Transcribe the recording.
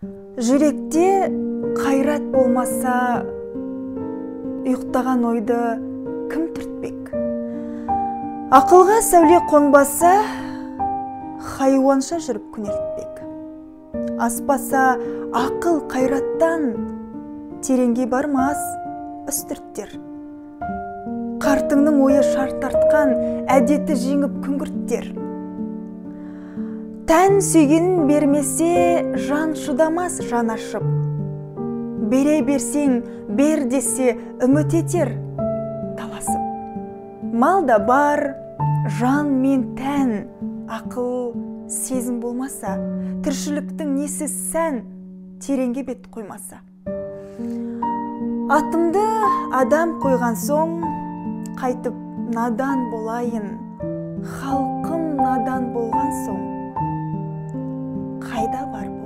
Жүректе қайрат болмаса, ұйықтаған ойды кім түртпек? Ақылға сәуле қонбаса, хайуанша жүріп күнелтпек. Аспаса ақыл қайраттан, тереңге бармас үстірттер. Қартыңның ойы шарт тартқан, әдеті жеңіп күңгірттер. Тән сүйгенін бермесе, жан шыдамас жан ашып. Бере берсең, бер десе, үміт етер таласып. Мал да бар, жан мен тән, ақыл сезім болмаса, тіршіліктің несі сән, тереңге бет қоймаса. Атымды адам қойған соң, қайтып надан болайын, халқым надан болған соң, қайда барып